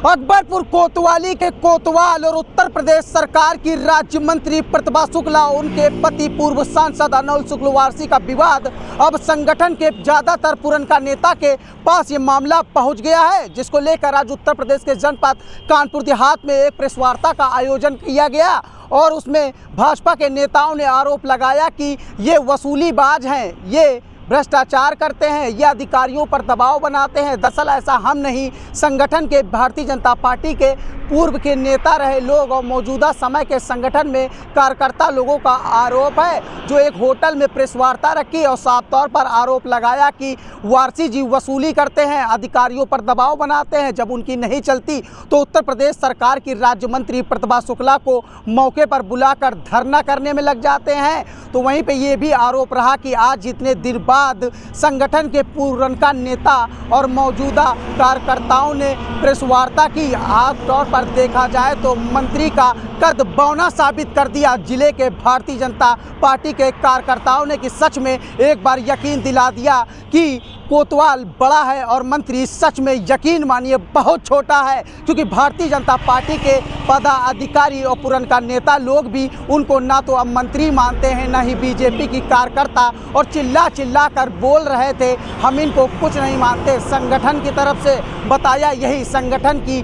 अकबरपुर कोतवाली के कोतवाल और उत्तर प्रदेश सरकार की राज्य मंत्री प्रतिभा शुक्ला और उनके पति पूर्व सांसद अनोल शुक्लवारसी का विवाद अब संगठन के ज्यादातर पुरनका नेता के पास ये मामला पहुंच गया है, जिसको लेकर आज उत्तर प्रदेश के जनपद कानपुर देहात में एक प्रेस वार्ता का आयोजन किया गया और उसमें भाजपा के नेताओं ने आरोप लगाया कि ये वसूलीबाज हैं, ये भ्रष्टाचार करते हैं, ये अधिकारियों पर दबाव बनाते हैं। दरअसल ऐसा हम नहीं, संगठन के भारतीय जनता पार्टी के पूर्व के नेता रहे लोग और मौजूदा समय के संगठन में कार्यकर्ता लोगों का आरोप है, जो एक होटल में प्रेस वार्ता रखी और साफ तौर पर आरोप लगाया कि वारसी जी वसूली करते हैं, अधिकारियों पर दबाव बनाते हैं। जब उनकी नहीं चलती तो उत्तर प्रदेश सरकार की राज्य मंत्री प्रतिभा शुक्ला को मौके पर बुलाकर धरना करने में लग जाते हैं। तो वहीं पे ये भी आरोप रहा कि आज जितने दिन बाद संगठन के पुरनका नेता और मौजूदा कार्यकर्ताओं ने प्रेस वार्ता की, आम तौर पर देखा जाए तो मंत्री का कद बौना साबित कर दिया जिले के भारतीय जनता पार्टी के कार्यकर्ताओं ने कि सच में एक बार यकीन दिला दिया कि कोतवाल बड़ा है और मंत्री सच में यकीन मानिए बहुत छोटा है, क्योंकि भारतीय जनता पार्टी के पदाधिकारी और पुरनका नेता लोग भी उनको ना तो अब मंत्री मानते हैं, ना ही बीजेपी की कार्यकर्ता, और चिल्ला चिल्ला कर बोल रहे थे हम इनको कुछ नहीं मानते। संगठन की तरफ से बताया यही संगठन की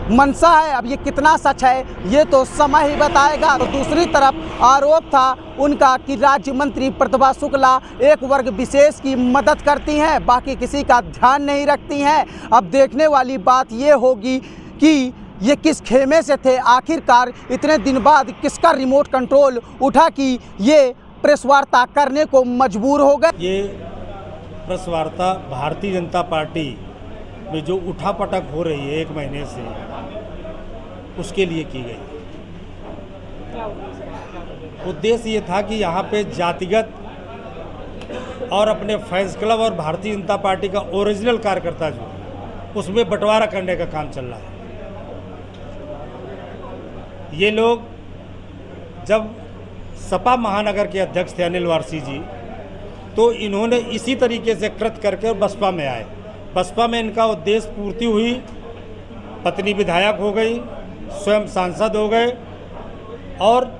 मनसा है, अब ये कितना सच है ये तो समय ही बताएगा। तो दूसरी तरफ आरोप था उनका कि राज्य मंत्री प्रतिभा शुक्ला एक वर्ग विशेष की मदद करती हैं, बाकी किसी का ध्यान नहीं रखती हैं। अब देखने वाली बात ये होगी कि ये किस खेमे से थे, आखिरकार इतने दिन बाद किसका रिमोट कंट्रोल उठा कि ये प्रेस वार्ता करने को मजबूर हो गए। ये प्रेस वार्ता भारतीय जनता पार्टी में जो उठापटक हो रही है 1 महीने से, उसके लिए की गई। उद्देश्य ये था कि यहाँ पे जातिगत और अपने फैंस क्लब और भारतीय जनता पार्टी का ओरिजिनल कार्यकर्ता जो उसमें बंटवारा करने का काम चल रहा है। ये लोग जब सपा महानगर के अध्यक्ष थे अनिल वारसी जी, तो इन्होंने इसी तरीके से कृत करके बसपा में आए। बसपा में इनका उद्देश्य पूर्ति हुई, पत्नी विधायक हो गई, स्वयं सांसद हो गए, और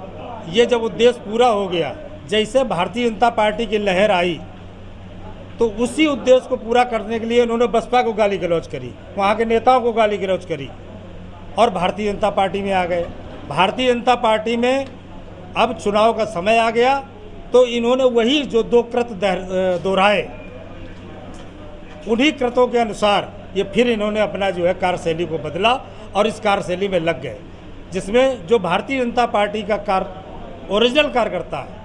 ये जब उद्देश्य पूरा हो गया, जैसे भारतीय जनता पार्टी की लहर आई तो उसी उद्देश्य को पूरा करने के लिए उन्होंने बसपा को गाली गलौज करी, वहाँ के नेताओं को गाली गलौज करी और भारतीय जनता पार्टी में आ गए। भारतीय जनता पार्टी में अब चुनाव का समय आ गया तो इन्होंने वही जो 2 कृत दोहराए, उन्हीं कृतों के अनुसार ये फिर इन्होंने अपना जो है कार्यशैली को बदला और इस कार्यशैली में लग गए, जिसमें जो भारतीय जनता पार्टी का ओरिजिनल कार्यकर्ता है,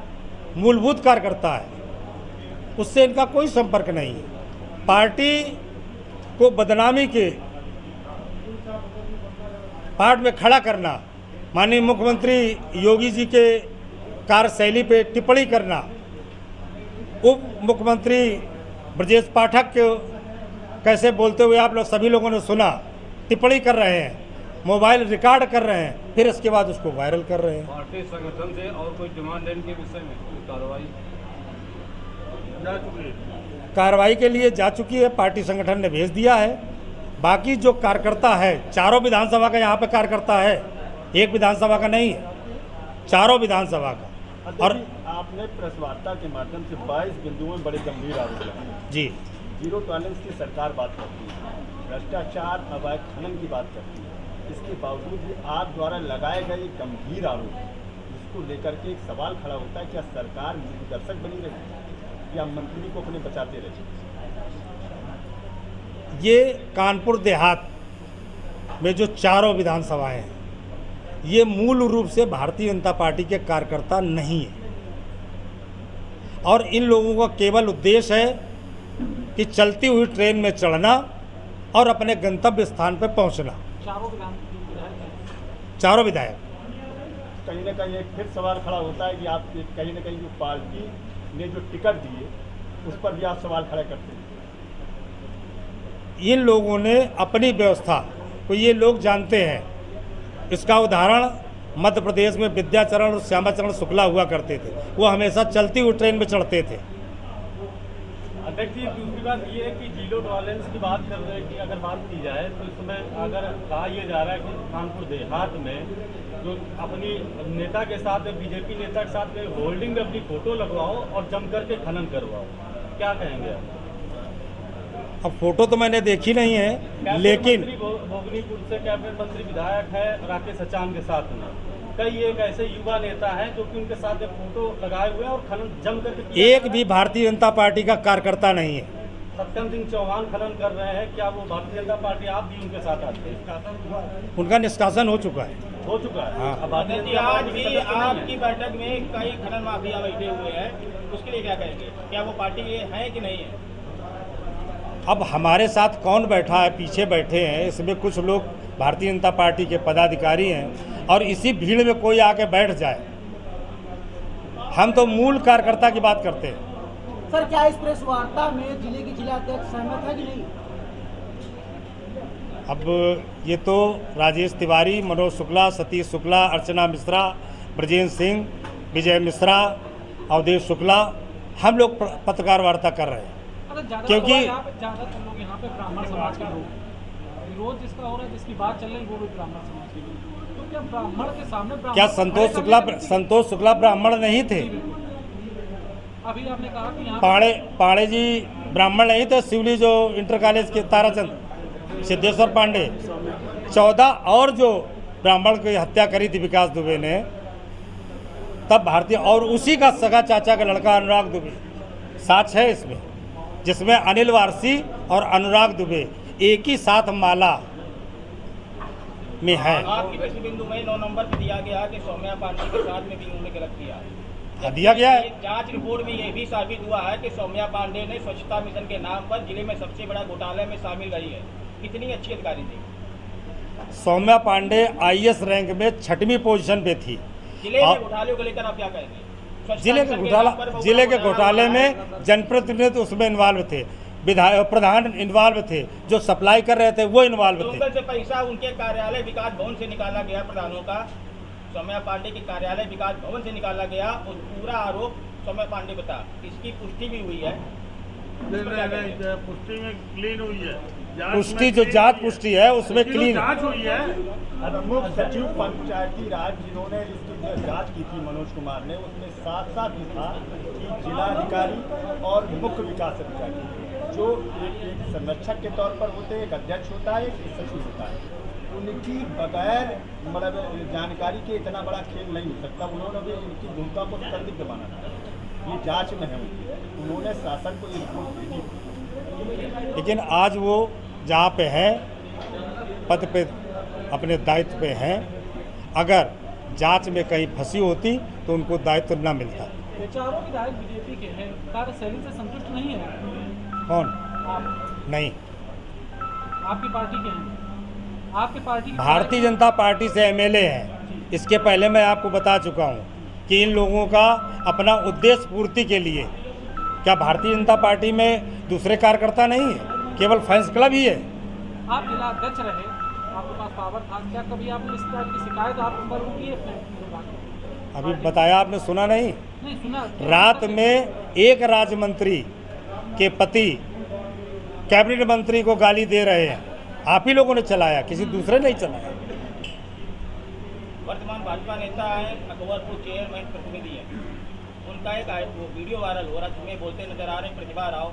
मूलभूत कार्यकर्ता है, उससे इनका कोई संपर्क नहीं है। पार्टी को बदनामी के पार्ट में खड़ा करना, माननीय मुख्यमंत्री योगी जी के कार्यशैली पे टिप्पणी करना, उप मुख्यमंत्री ब्रजेश पाठक के कैसे बोलते हुए आप लोग सभी लोगों ने सुना, टिप्पणी कर रहे हैं, मोबाइल रिकॉर्ड कर रहे हैं, फिर इसके बाद उसको वायरल कर रहे हैं। पार्टी संगठन से और कोई डिमांड लेने के विषय में कार्रवाई के लिए जा चुकी है, पार्टी संगठन ने भेज दिया है। बाकी जो कार्यकर्ता है, चारों विधानसभा का यहाँ पे कार्यकर्ता है, एक विधानसभा का नहीं है, चारों विधानसभा का। और आपने प्रेस वार्ता के माध्यम से 22 बिंदुओं में बड़े गंभीर आरोप लगाए। जी, जीरो टॉलरेंस की सरकार बात करती है, भ्रष्टाचार, अवैध खनन की बात करती है, इसके बावजूद भी आप द्वारा लगाए गए गंभीर आरोप, इसको लेकर के एक सवाल खड़ा होता है, क्या सरकार दर्शक बनी रही या मंत्री को अपने बचाते रहे? ये कानपुर देहात में जो चारों विधानसभाएं हैं, ये मूल रूप से भारतीय जनता पार्टी के कार्यकर्ता नहीं है, और इन लोगों का केवल उद्देश्य है कि चलती हुई ट्रेन में चढ़ना और अपने गंतव्य स्थान पर पहुंचना। चारों विधायक। कहीं ना कहीं एक फिर सवाल खड़ा होता है कि आप कहीं ना कहीं जो पार्टी ने जो टिकट दिए उस पर भी आप सवाल खड़ा करते हैं। इन लोगों ने अपनी व्यवस्था को ये लोग जानते हैं। इसका उदाहरण मध्य प्रदेश में विद्याचरण और श्यामाचरण शुक्ला हुआ करते थे, वो हमेशा चलती हुई ट्रेन में चढ़ते थे। देखिए, दूसरी बात ये है कि जीरो टॉलरेंस की बात कर रहे हैं कि अगर बात की जाए तो इसमें अगर कहा यह जा रहा है कि कानपुर देहात में जो अपनी नेता के साथ बीजेपी नेता के साथ में होल्डिंग में अपनी फोटो लगवाओ और जम करके खनन करवाओ, क्या कहेंगे आप? अब फोटो तो मैंने देखी नहीं है, लेकिन भोगनीपुर से कैबिनेट मंत्री विधायक है राकेश अचान के साथ में कई एक ऐसे युवा नेता हैं जो कि उनके साथ एक फोटो लगाए हुए हैं और खनन जम करके एक भी भारतीय जनता पार्टी का कार्यकर्ता नहीं है। सत्यम सिंह चौहान खनन कर रहे हैं, क्या वो भारतीय जनता पार्टी आप भी उनके साथ आते हैं? उनका निष्कासन हो चुका है। हो चुका है। हाँ। अब भारतीय जनता आज पार्टी भी के सदस्य नहीं आपकी है। बैठक में कई खनन माफिया बैठे हुए हैं, उसके लिए क्या कहेंगे? क्या वो पार्टी है कि नहीं है? अब हमारे साथ कौन बैठा है, पीछे बैठे हैं, इसमें कुछ लोग भारतीय जनता पार्टी के पदाधिकारी हैं और इसी भीड़ में कोई आके बैठ जाए। हम तो मूल कार्यकर्ता की बात करते हैं। सर, क्या इस प्रेस वार्ता में जिले की जिलाध्यक्ष सहमत है कि नहीं? अब ये तो राजेश तिवारी, मनोज शुक्ला, सतीश शुक्ला, अर्चना मिश्रा, ब्रजेंद्र सिंह, विजय मिश्रा, अवधेश शुक्ला, हम लोग पत्रकार वार्ता कर रहे हैं। क्योंकि ज़्यादातर लोग यहाँ पे ब्राह्मण समाज के लोग, विरोध जिसका हो रहा है, जिसकी बात चल रही है वो भी ब्राह्मण समाज के लोग, तो क्या ब्राह्मण के सामने क्या संतोष शुक्ला ब्राह्मण नहीं थे? अभी आपने कहा कि यहाँ पाड़े जी ब्राह्मण नहीं थे। सिवली जो इंटर कॉलेज के ताराचंद, सिद्धेश्वर पांडे, 14 और जो ब्राह्मण की हत्या करी थी विकास दुबे ने, तब भारतीय, और उसी का सगा चाचा का लड़का अनुराग दुबे साथ है इसमें, जिसमें अनिल वारसी और अनुराग दुबे एक ही साथ माला में है। आपकी कृषि बिंदु में 9 नंबर पे दिया गया कि सौम्या पांडे के साथ में भी उन्होंने गलत किया। दिया गया है। जांच रिपोर्ट में यह भी साबित हुआ है कि सौम्या पांडे ने स्वच्छता मिशन के नाम पर जिले में सबसे बड़ा घोटाले में शामिल रही है। कितनी अच्छी अधिकारी थी। सौम्या पांडे IAS रैंक में 6वीं पोजीशन पे थी। जिले में घोटाले को लेकर आप क्या कहेंगे? जिले के घोटाले में जनप्रतिनिधि उसमें इन्वॉल्व थे, विधायक प्रधान इन्वॉल्व थे, जो सप्लाई कर रहे थे वो इन्वॉल्व थे। से पैसा उनके कार्यालय विकास भवन से निकाला गया, प्रधानों का सौम्या पांडे के कार्यालय विकास भवन से निकाला गया और पूरा आरोप सौम्या पांडे बता। इसकी पुष्टि भी हुई है। पुष्टि में क्लीन हुई है। पुष्टि जो जांच पुष्टि है उसमें क्लीन जांच हुई है। प्रमुख सचिव पंचायती राज जिन्होंने इसकी जो जांच की थी मनोज कुमार ने, उसमें साथ साथ लिखा कि जिलाधिकारी और मुख्य विकास अधिकारी जो एक संरक्षक के तौर पर होते हैं, एक अध्यक्ष होता है, एक सचिव होता है, उनकी बगैर मतलब जानकारी के इतना बड़ा खेल नहीं हो सकता। उन्होंने भी इनकी भूमिका को संदिग्ध माना था। ये जांच में है, उन्होंने शासन को ये रिपोर्ट भेजी। लेकिन आज वो जहाँ पे है पद पे अपने दायित्व पे हैं, अगर जांच में कहीं फंसी होती तो उनको दायित्व न मिलता। चारों विधायक बीजेपी के हैं, कार्यशैली से संतुष्ट नहीं है। कौन? आप नहीं, आपकी पार्टी के हैं, आपकी पार्टी भारतीय जनता पार्टी से MLA हैं। इसके पहले मैं आपको बता चुका हूँ कि इन लोगों का अपना उद्देश्य पूर्ति के लिए, क्या भारतीय जनता पार्टी में दूसरे कार्यकर्ता नहीं है, केवल फैंस क्लब ही है। आप जिला अध्यक्ष रहे, आपके पास पावर था, क्या कभी आपने इस तरह की शिकायत आप पर की है? अभी बताया आपने, सुना नहीं? नहीं सुना। रात में एक राज्य मंत्री के पति कैबिनेट मंत्री को गाली दे रहे हैं, आप ही लोगों ने चलाया, किसी दूसरे नहीं चलाया। वर्तमान भाजपा नेता है, अकबरपुर चेयरमैन प्रतिनिधि है, उनका एक वो वीडियो वायरल हो रहा है, तुम्हें बोलते नजर आ रहे प्रतिभा राव,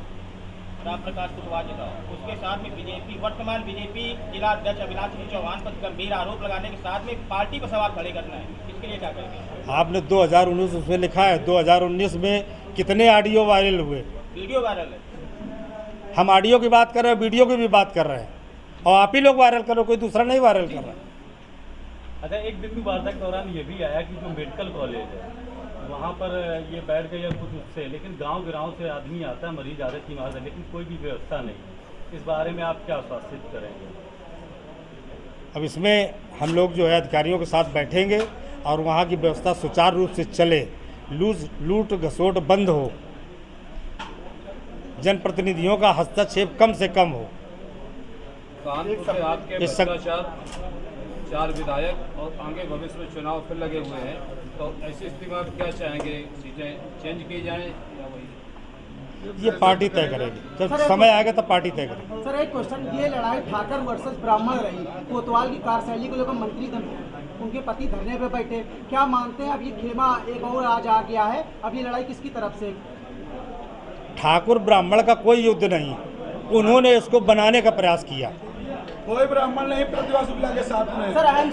राम प्रकाश कुशवाहा जी का, उसके साथ में वर्तमान बीजेपी जिला अध्यक्ष अविनाश सिंह चौहान पर गंभीर आरोप लगाने के साथ में पार्टी पर सवाल खड़े करना है। इसके लिए क्या करेंगे? आपने 2019 उसमें लिखा है, 2019 में कितने ऑडियो वायरल हुए? वीडियो वायरल है। हम ऑडियो की बात कर रहे हैं, वीडियो की भी बात कर रहे हैं, और आप ही लोग वायरल करो, कोई दूसरा नहीं वायरल कर रहा। अच्छा, एक बिंदु वार्ता के दौरान ये भी आया कि जो मेडिकल कॉलेज है वहाँ पर ये बैठ गए या कुछ उससे, लेकिन गांव से आदमी आता है, मरीज आ रहे वहाँ से, लेकिन कोई भी व्यवस्था नहीं। इस बारे में आप क्या आश्वासित करेंगे? अब इसमें हम लोग जो है अधिकारियों के साथ बैठेंगे और वहाँ की व्यवस्था सुचारू रूप से चले, लूट घसोट बंद हो, जनप्रतिनिधियों का हस्तक्षेप कम से कम हो। कानपुर से आपके भ्रष्टाचार, 4 विधायक और आगे भविष्य में चुनाव फिर लगे हुए हैं, तो ऐसी स्थिति में आप क्या चाहेंगे? सीटें चेंज की जाएं या वही? ये पार्टी तय करेगी, जब समय आएगा तब पार्टी तय करेगी। सर एक क्वेश्चन, ये लड़ाई ठाकर वर्सेस ब्राह्मण रही, कोतवाल की कार्यशैली को लेकर मंत्री उनके पति धरने पे बैठे, क्या मानते हैं अब ये खेमा एक और आज आ गया है, अब ये लड़ाई किसकी तरफ से? ठाकुर ब्राह्मण का कोई युद्ध नहीं, उन्होंने इसको बनाने का प्रयास किया। कोई ब्राह्मण नहीं प्रतिभा शुक्ला के साथ में। सर अहम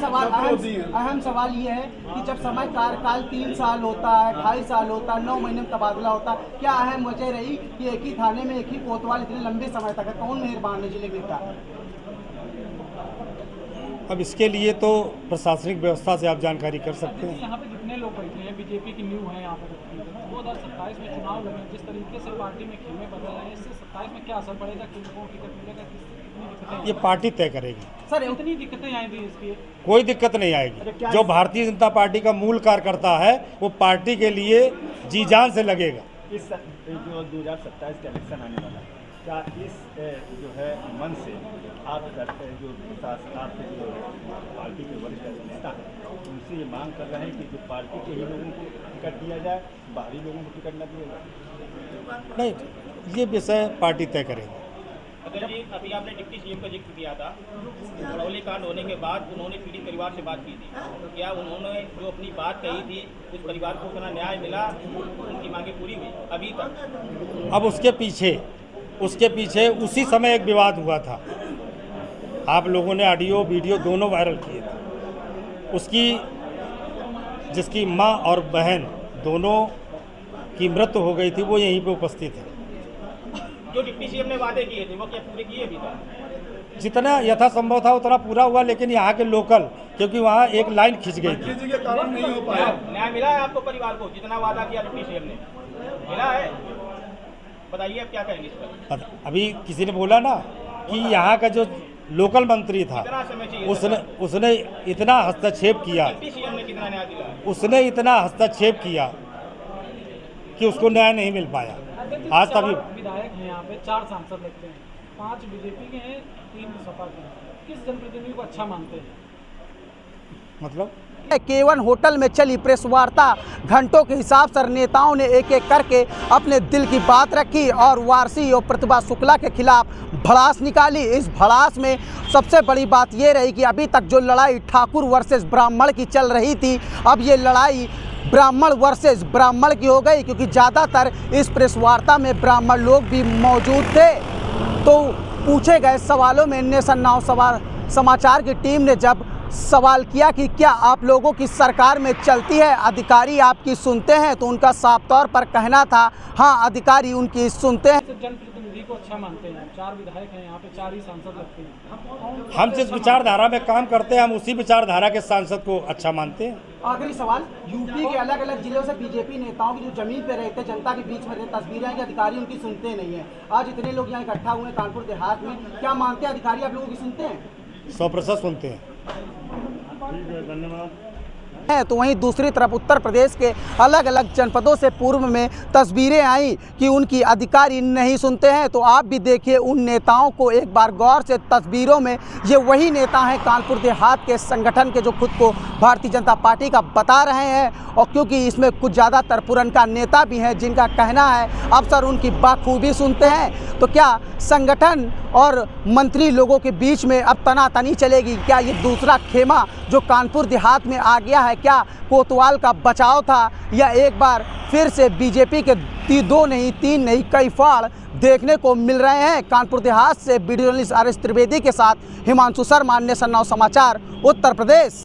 सवाल ये है कि जब समय कार्यकाल 3 साल होता है, 2.5 साल होता है, 9 महीने में तबादला होता है, क्या अहम वजह रही कि एक ही थाने में एक ही कोतवाल इतने लंबे समय तक है? कौन मेहरबान है जिले के नेता? अब इसके लिए तो प्रशासनिक व्यवस्था से आप जानकारी कर सकते हैं। यहाँ पे जितने लोग बैठे हैं बीजेपी की न्यू है यहाँ पर 2027 में चुनाव लगे, जिस तरीके से पार्टी में खेमे बदल रहे हैं, इससे 27 में क्या असर पड़ेगा, किन लोगों को टिकट मिलेगा, कितनी दिक्कतें? ये पार्टी तय करेगी। सर इतनी दिक्कतें आई थी इसकी? कोई दिक्कत नहीं आएगी। जो भारतीय जनता पार्टी का मूल कार्यकर्ता है वो पार्टी के लिए जी जान से लगेगा। इस जो 2027 का इलेक्शन आने वाला है, क्या इस जो है मन से आप करते हैं, जो आपके जो पार्टी के वरिष्ठ नेता हैं उनसे ये मांग कर रहे हैं कि जो पार्टी के ही लोगों को टिकट दिया जाए, बाहरी लोगों को टिकट न दिया जाए? नहीं, ये विषय पार्टी तय करेगी। अगर जी अभी आपने डिप्टी सीएम का जिक्र किया था, बरौली कांड होने के बाद उन्होंने पीड़ित परिवार से बात की थी, क्या उन्होंने जो अपनी बात कही थी उस परिवार को उतना न्याय मिला, उनकी मांगे पूरी हुई अभी तक? अब उसके पीछे उसी समय एक विवाद हुआ था, आप लोगों ने ऑडियो वीडियो दोनों वायरल किए थे। उसकी जिसकी माँ और बहन दोनों की मृत्यु हो गई थी, वो यहीं पे उपस्थित है। जो डिप्टी सीएम ने वादे किए थे वो क्या पूरे किए अभी तक? जितना यथासंभव था उतना पूरा हुआ, लेकिन यहाँ के लोकल, क्योंकि वहाँ एक लाइन खिंच गई थी। किसी के कारण नहीं हो पाया। न्याय मिला है आपको परिवार को, जितना वादा किया डिप्टी सीएम ने मिला है? बताइए आप क्या कहेंगे इस पर? अभी किसी ने बोला ना कि यहाँ का जो लोकल मंत्री था कितना समय चाहिए? उसने इतना हस्तक्षेप किया, डिप्टी सीएम ने कितना न्याय दिया? उसने इतना हस्तक्षेप किया कि उसको न्याय नहीं मिल पाया। आज तभी विधायक हैं यहाँ पे, 4 सांसद लगते हैं, 5 बीजेपी के हैं, 3 सपा के हैं, किस जनप्रतिनिधि को अच्छा मानते हैं? मतलब केवन होटल में चली प्रेस वार्ता, घंटों के हिसाब से नेताओं ने एक एक करके अपने दिल की बात रखी और वारसी और प्रतिभा शुक्ला के खिलाफ भड़ास निकाली। इस भड़ास में सबसे बड़ी बात ये रही कि अभी तक जो लड़ाई ठाकुर वर्सेस ब्राह्मण की चल रही थी, अब ये लड़ाई ब्राह्मण वर्सेस ब्राह्मण की हो गई, क्योंकि ज़्यादातर इस प्रेस वार्ता में ब्राह्मण लोग भी मौजूद थे। तो पूछे गए सवालों में नेशन नाउ समाचार की टीम ने जब सवाल किया कि क्या आप लोगों की सरकार में चलती है, अधिकारी आपकी सुनते हैं, तो उनका साफ तौर पर कहना था हाँ, अधिकारी उनकी सुनते हैं। जनप्रतिनिधि को अच्छा मानते हैं, 4 विधायक हैं यहाँ पे, 4 ही सांसद लगते हैं। हम जिस विचारधारा में काम करते हैं, हम उसी विचारधारा के सांसद को अच्छा मानते हैं। आखिरी सवाल, यूपी के अलग अलग जिलों से बीजेपी नेताओं की जो जमीन पे रहते, जनता के बीच में रहते, तस्वीरें कि अधिकारी उनकी सुनते नहीं है। आज इतने लोग यहाँ इकट्ठा हुए कानपुर देहात में, क्या मानते हैं अधिकारी आप लोगों की सुनते हैं? 100% सुनते हैं। ठीक है, धन्यवाद। तो वहीं दूसरी तरफ उत्तर प्रदेश के अलग अलग जनपदों से पूर्व में तस्वीरें आई कि उनकी अधिकारी नहीं सुनते हैं। तो आप भी देखिए उन नेताओं को एक बार गौर से। तस्वीरों में ये वही नेता हैं कानपुर देहात के संगठन के, जो खुद को भारतीय जनता पार्टी का बता रहे हैं, और क्योंकि इसमें कुछ ज़्यादातर पुरनका नेता भी हैं जिनका कहना है अफसर उनकी बखूबी सुनते हैं। तो क्या संगठन और मंत्री लोगों के बीच में अब तनातनी चलेगी? क्या ये दूसरा खेमा जो कानपुर देहात में आ गया है, क्या कोतवाल का बचाव था, या एक बार फिर से बीजेपी के 2 नहीं 3 नहीं कई फाड़ देखने को मिल रहे हैं? कानपुर देहात से वीडियो जर्नलिस्ट RS त्रिवेदी के साथ हिमांशु शर्मा, नेशन नाउ समाचार, उत्तर प्रदेश।